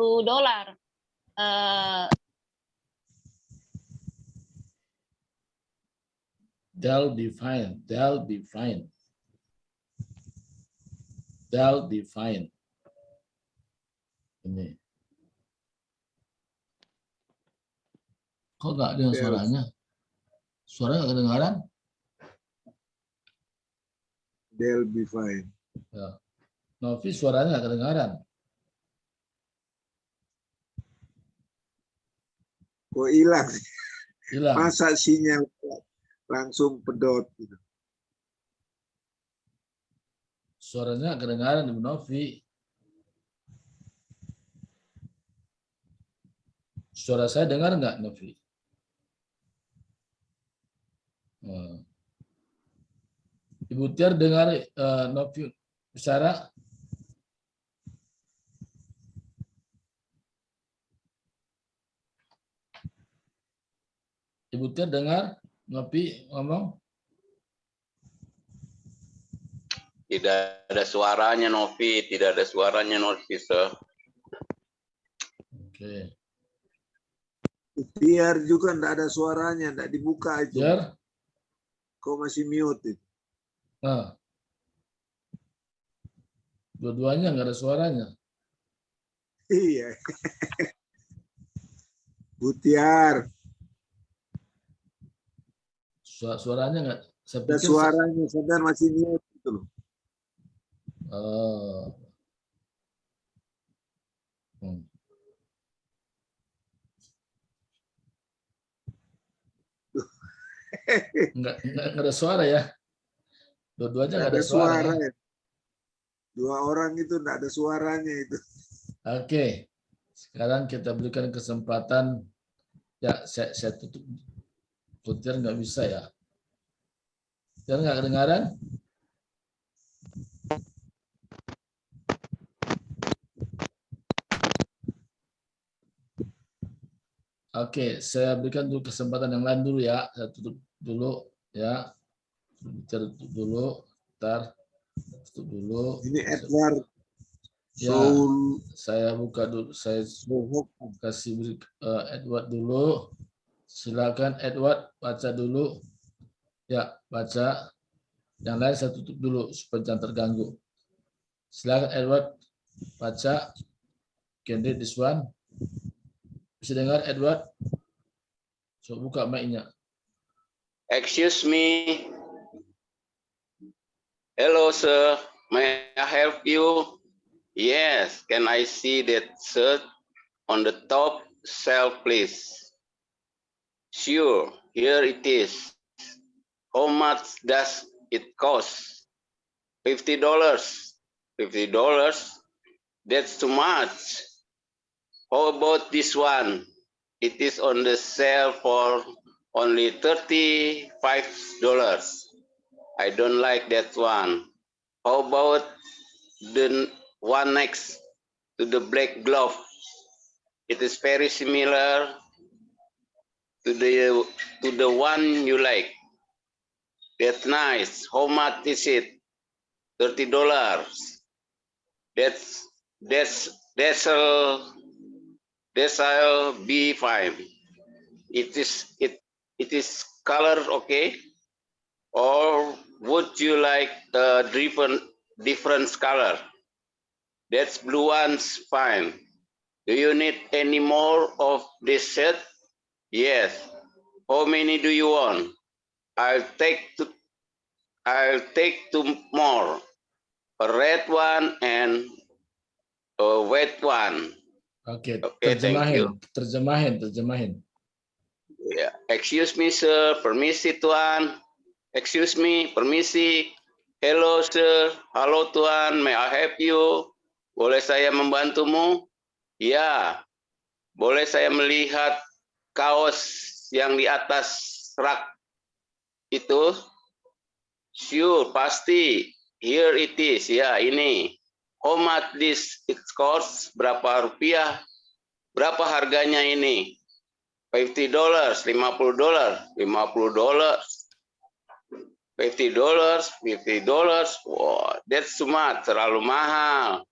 They'll be fine. They'll be fine. They'll be fine. Ini. Kok nggak dengar suaranya? Suaranya nggak kedengaran? They'll be fine. Ya. Novi suaranya nggak kedengaran. Kok hilang? Hilang. Masa sinyal langsung pedot gitu. Suaranya nggak kedengaran Ibu Novi. Suara saya dengar nggak, Novi? Ibu Tiar dengar Novi bicara? Ibu Tiar dengar Novi ngomong? Tidak ada suaranya Novi, tidak ada suaranya Novi, sir. Oke. Biar juga enggak ada suaranya, enggak dibuka itu. Tiar? Kau masih mute itu. Nah. Dua-duanya nggak ada suaranya. Iya. Butiar. Suaranya nggak. Saya Ada pikir suaranya, sadar masih mute itu loh. Oh. Nggak ada suara ya. Dua-duanya nggak ada suara. Ya. Dua orang itu nggak ada suaranya itu. Oke. Sekarang kita berikan kesempatan. Ya, saya tutup. Putir nggak bisa ya. Putir nggak kedengaran? Oke, saya berikan dulu kesempatan yang lain dulu ya. Saya tutup dulu ya. Putir tutup dulu. Ntar tutup dulu. Ini Edward. Ya, saya buka dulu. Saya kasih Edward dulu. Silakan Edward baca dulu. Ya, baca. Yang lain saya tutup dulu supaya jangan terganggu. Silakan Edward baca. Can read this one. Bisa dengar Edward? So, buka mic-nya. Excuse me. Hello, sir. May I help you? Yes. Can I see that shirt on the top shelf, please? Sure. Here it is. How much does it cost? $50. $50? That's too much. How about this one? It is on the sale for only $35. I don't like that one. How about the one next to the black glove? It is very similar to the one you like. That's nice. How much is it? $30. I'll be fine. It is color okay? Or would you like a different color? That's blue one's fine. Do you need any more of this set? Yes. How many do you want? I'll take two more. A red one and a white one. Oke, Thank you. Terjemahin. Yeah. Excuse me, sir. Permisi, Tuan. Excuse me. Permisi. Hello, sir. Halo, Tuan. May I help you? Boleh saya membantumu? Ya. Boleh saya melihat kaos yang di atas rak itu? Sure, pasti. Here it is. Ya, ini. How much this it costs? Berapa rupiah? Berapa harganya ini? $50, $50, $50, $50. Wow, that's too much, terlalu mahal.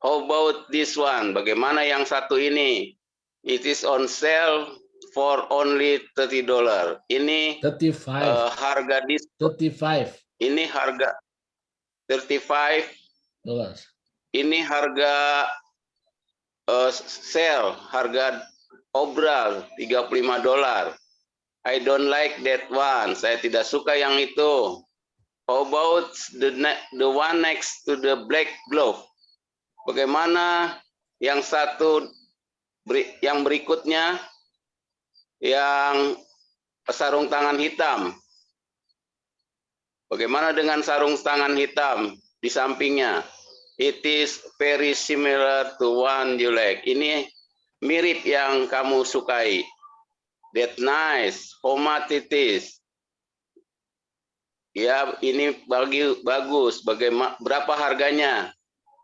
How about this one? Bagaimana yang satu ini? It is on sale for only $30. Ini 35. Harga diskon. 35. Ini harga $35. Ini harga sale, harga obral $35. I don't like that one. Saya tidak suka yang itu. How about the one next to the black glove? Bagaimana yang satu yang berikutnya yang sarung tangan hitam? Bagaimana dengan sarung tangan hitam di sampingnya? It is very similar to one you like. Ini mirip yang kamu sukai. That's nice. How much it is? Ya, ini bagus. Bagaimana? Berapa harganya?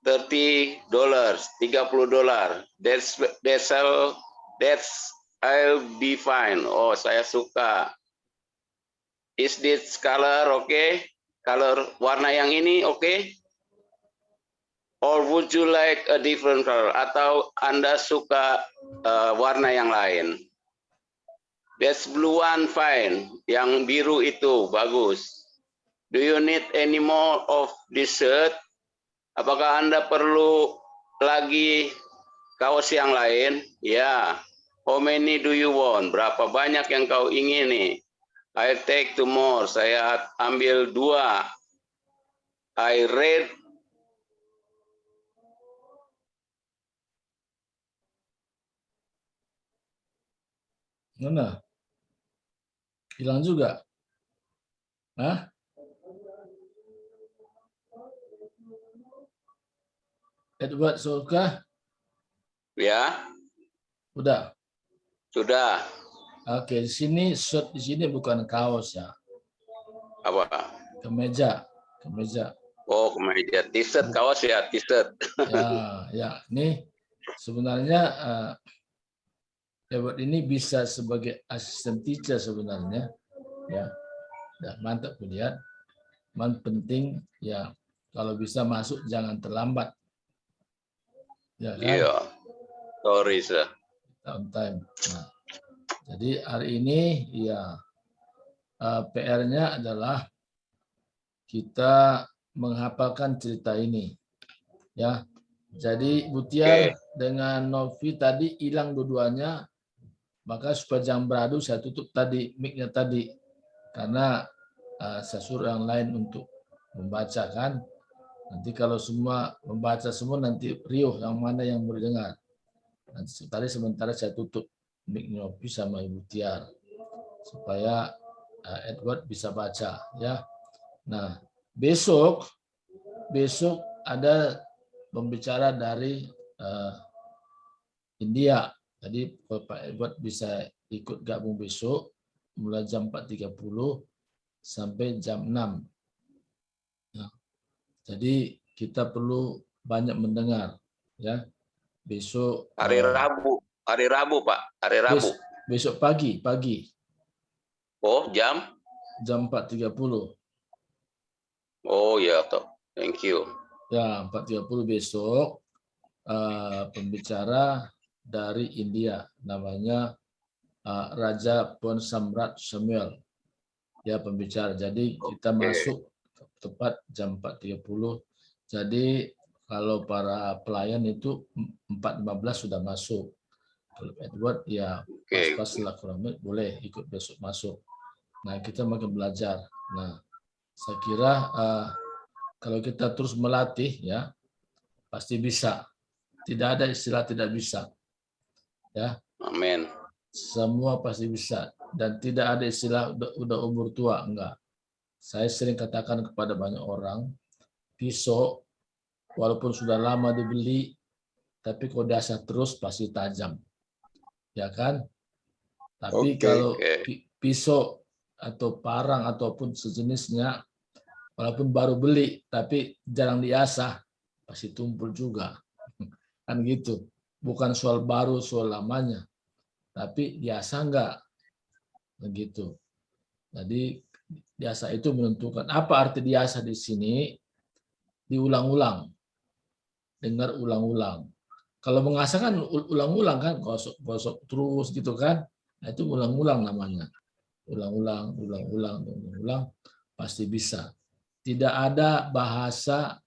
$30, $30. I'll be fine. Oh, saya suka. Is this color okay? Color warna yang ini okay? Or would you like a different color? Atau Anda suka warna yang lain? That's blue one fine. Yang biru itu bagus. Do you need any more of this shirt? Apakah Anda perlu lagi kaos yang lain? Ya. How many do you want? Berapa banyak yang kau ingini? I'll take 2 more. Saya ambil 2. I read. Mana? Hilang juga. Hah? Edward suka? Ya, Udah. sudah. Oke, di sini shirt di sini bukan kaos ya. Apa? Kemeja. Kemeja. Oh, kemeja. T-shirt, kaos ya, T-shirt. Ya. Ini sebenarnya Edward ini bisa sebagai asisten teacher sebenarnya. Ya. Dah mantap lihat. Penting ya kalau bisa masuk jangan terlambat. Ya kan? Iya. Sorry, sir. On time. Nah, jadi hari ini ya PR-nya adalah kita menghafalkan cerita ini. Ya. Jadi Butiar dengan Novi tadi hilang dua-duanya, maka supaya jangan beradu saya tutup tadi mic-nya tadi karena saya suruh yang lain untuk membaca kan. Nanti kalau semua membaca semua nanti riuh yang mana yang mau dengar. Nanti tadi sementara saya tutup mic Novi sama Ibu Tiar supaya Edward bisa baca ya. Nah, besok ada pembicara dari India. Jadi Pak Edward bisa ikut gabung besok mulai jam 4.30 sampai jam 6. Nah, jadi kita perlu banyak mendengar ya. Besok Hari Rabu, Pak. Hari Rabu. Besok pagi. Oh, jam 4.30. Oh ya, toh. Thank you. Ya, 4.30 besok pembicara dari India namanya Raja Pon Samrat Samuel. Ya, pembicara. Jadi kita masuk tepat jam 4.30. Jadi kalau para pelayan itu 4.15 sudah masuk. Kalau Edward ya pas setelah kurang boleh ikut besok masuk. Nah, kita makin belajar. Nah, saya kira kalau kita terus melatih ya pasti bisa. Tidak ada istilah tidak bisa. Ya. Amin. Semua pasti bisa dan tidak ada istilah udah umur tua, enggak. Saya sering katakan kepada banyak orang, pisau walaupun sudah lama dibeli, tapi kalau dasar terus pasti tajam. Ya kan? Tapi kalau pisau atau parang ataupun sejenisnya, walaupun baru beli, tapi jarang diasah, pasti tumpul juga. Kan gitu. Bukan soal baru, soal lamanya. Tapi diasah enggak? Begitu. Jadi diasah itu menentukan. Apa arti diasah di sini? Diulang-ulang. Dengar ulang-ulang. Kalau mengasah kan ulang-ulang kan, gosok terus gitu kan. Nah, itu ulang-ulang namanya. Ulang-ulang, pasti bisa. Tidak ada bahasa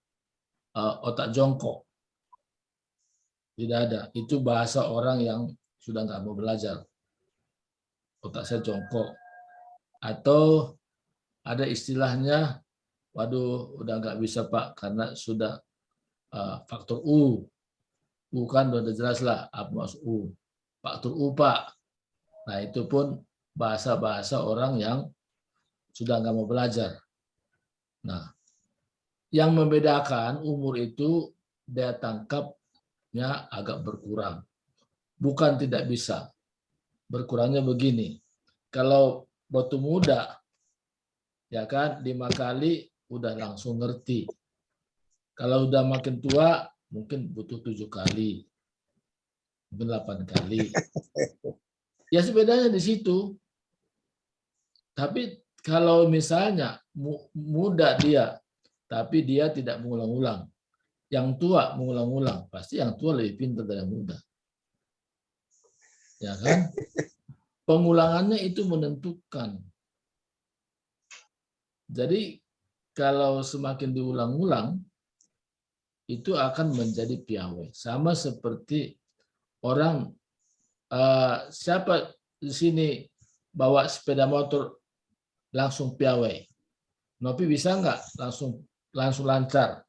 otak jongkok. Tidak ada. Itu bahasa orang yang sudah nggak mau belajar. Otak saya jongkok. Atau ada istilahnya, waduh, udah nggak bisa Pak, karena sudah faktor U. U kan udah jelas lah, apa maksud U. Faktor U Pak. Nah itu pun bahasa-bahasa orang yang sudah nggak mau belajar. Nah, yang membedakan umur itu daya tangkapnya agak berkurang. Bukan tidak bisa. Berkurangnya begini. Kalau waktu muda, ya kan, 5 kali udah langsung ngerti. Kalau udah makin tua, mungkin butuh 7 kali, mungkin 8 kali. Ya bedanya di situ. Tapi kalau misalnya muda dia, tapi dia tidak mengulang-ulang. Yang tua mengulang-ulang, pasti yang tua lebih pintar dari yang muda. Ya kan? Pengulangannya itu menentukan. Jadi kalau semakin diulang-ulang, itu akan menjadi piawai. Sama seperti orang, siapa di sini bawa sepeda motor langsung piawai? Nopi bisa nggak langsung lancar?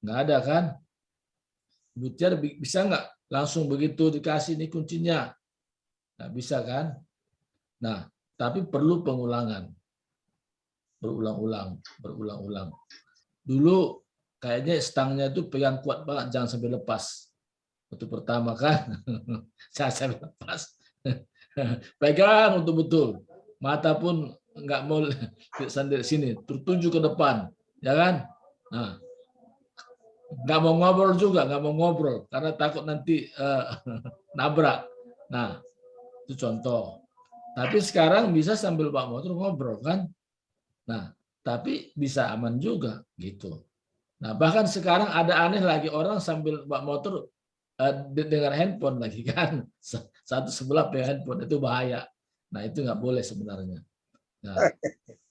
Nggak ada kan? Butiar bisa nggak langsung begitu dikasih ini kuncinya? Nggak bisa kan? Nah, tapi perlu pengulangan. Berulang-ulang. Dulu kayaknya stangnya itu pegang kuat banget, jangan sampai lepas. Waktu pertama kan, saya sampai lepas. Pegang betul-betul. Mata pun nggak mau sandar sini, tertuju ke depan, ya kan? Nah, nggak mau ngobrol karena takut nanti nabrak. Nah, itu contoh. Tapi sekarang bisa sambil bawa motor ngobrol kan? Nah, tapi bisa aman juga gitu. Nah, bahkan sekarang ada aneh lagi, orang sambil bawa motor dengan handphone lagi kan. Satu sebelah pegang handphone, itu bahaya. Nah, itu nggak boleh sebenarnya. Nah,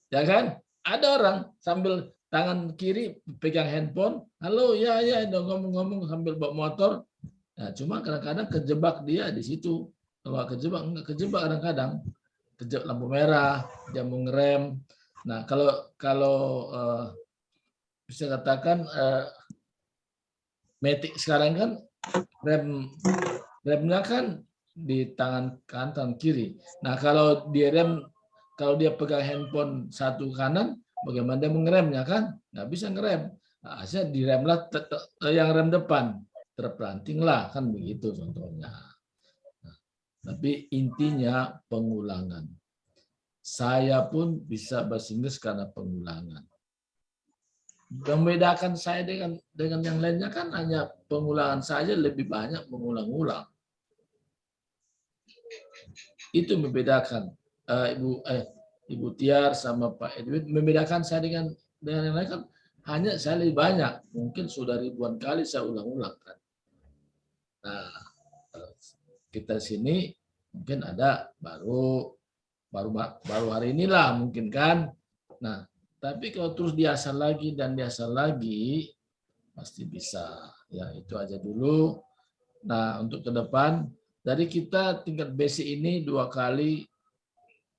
ya kan? Ada orang sambil tangan kiri pegang handphone, halo ya ngomong-ngomong sambil bawa motor. Nah, cuma kadang-kadang kejebak dia di situ. Kalau enggak kejebak kadang-kadang. Kejebak lampu merah, dia mau ngerem. Nah, kalau bisa katakan Matic sekarang kan remnya kan di tangan kanan, tangan kiri. Nah, kalau dia pegang handphone satu kanan, bagaimana dia mengeremnya kan? Nggak bisa ngerem. Nah, akhirnya diremlah yang rem depan, terpelantinglah kan begitu contohnya. Nah, tapi intinya pengulangan. Saya pun bisa bahasa Inggris karena pengulangan. Membedakan saya dengan yang lainnya kan hanya pengulangan saja, lebih banyak mengulang-ulang. Itu membedakan Ibu Tiar sama Pak Edwin. Membedakan saya dengan yang lain kan hanya saya lebih banyak. Mungkin sudah ribuan kali saya ulang-ulang kan. Nah, kita sini mungkin ada baru hari inilah mungkin kan. Nah, tapi kalau terus diasah lagi dan diasah lagi, pasti bisa. Ya, itu aja dulu. Nah, untuk ke depan, dari kita tingkat basic ini 2 kali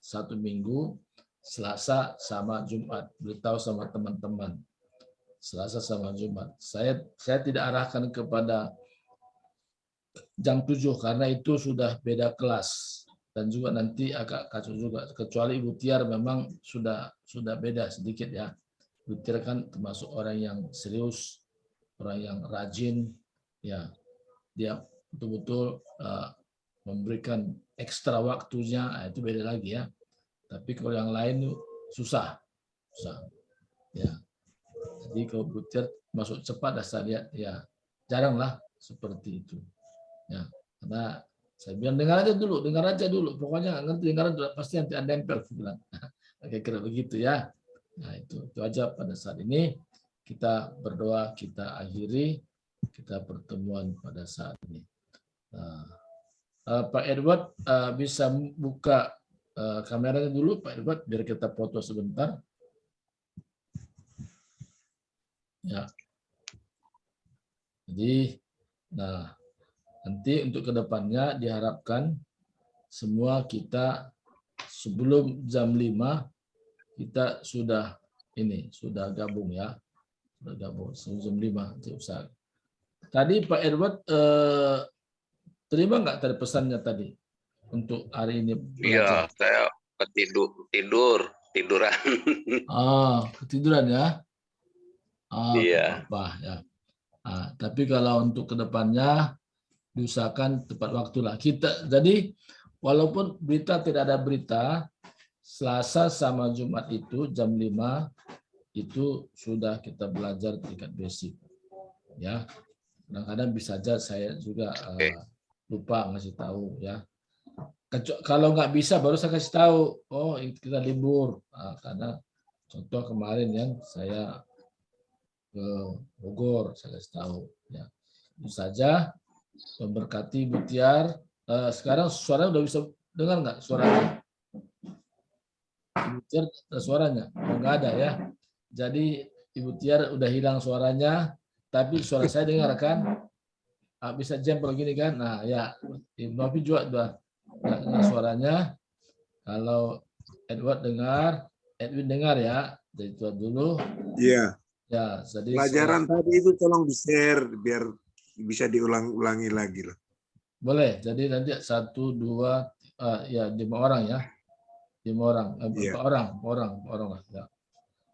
1 minggu, Selasa sama Jumat. Beritahu sama teman-teman. Selasa sama Jumat. Saya tidak arahkan kepada jam 7 karena itu sudah beda kelas. Dan juga nanti agak kacau juga, kecuali Ibu Tiar memang sudah beda sedikit ya. Ibu Tiar kan termasuk orang yang serius, orang yang rajin, ya dia betul-betul memberikan ekstra waktunya, itu beda lagi ya. Tapi kalau yang lain susah, ya. Jadi kalau Ibu Tiar masuk cepat, saya lihat ya jaranglah seperti itu, ya. Karena saya bilang dengar aja dulu, pokoknya nggak ngerti, dengar pasti nanti ada nempel, bilang. Kira-kira begitu ya. Nah, itu aja pada saat ini. Kita berdoa, kita akhiri kita pertemuan pada saat ini. Pak Edward bisa buka kameranya dulu, Pak Edward, biar kita foto sebentar. Ya. Jadi, nah. Nanti untuk kedepannya diharapkan semua kita sebelum jam 5 kita sudah gabung ya. Sudah gabung sebelum jam 5 usaha. Tadi Pak Edward terima nggak tadi pesannya tadi untuk hari ini? Iya, saya tiduran. Ketiduran ya. Iya. Apa ya. Tapi kalau untuk kedepannya diusahakan tepat waktu lah. Jadi walaupun tidak ada berita, Selasa sama Jumat itu jam 5 itu sudah kita belajar tingkat basic. Ya. Kadang-kadang bisa saja saya juga lupa ngasih tahu ya. Kalau nggak bisa baru saya kasih tahu, oh kita libur. Karena contoh kemarin yang saya ke Bogor, saya kasih tahu. Ya. Itu saja, memberkati Ibu Tiar. Sekarang suaranya udah bisa dengar nggak suaranya? Ibu Tiar suaranya? Nggak ada ya. Jadi Ibu Tiar udah hilang suaranya, tapi suara saya dengar kan? Bisa jempol gini kan? Nah ya, Ibu Novi juga udah dengar suaranya. Kalau Edward dengar, Edwin dengar ya. Jadi itu dulu. Iya. Ya, jadi Pelajaran tadi itu tolong di-share biar bisa diulang-ulangi lagi lah. boleh. Jadi nanti 1, 2, ya 5 orang ya. 5 orang, Iya. 4 orang lah. Ya.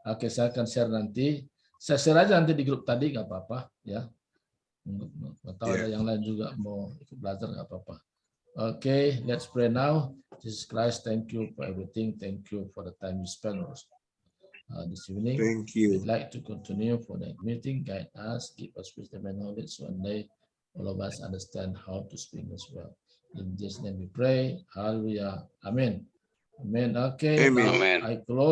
Oke, saya akan share nanti. Saya share aja nanti di grup tadi, nggak apa-apa ya. Atau ada yang lain juga mau ikut belajar, nggak apa-apa. Okay, let's pray now. Jesus Christ, thank you for everything. Thank you for the time you spent this evening. Thank you. We'd like to continue for the meeting. Guide us, give us wisdom and knowledge. One day, all of us understand how to speak as well. In Jesus' name we pray. Hallelujah. Amen. Amen. Okay. Amen. Now I close.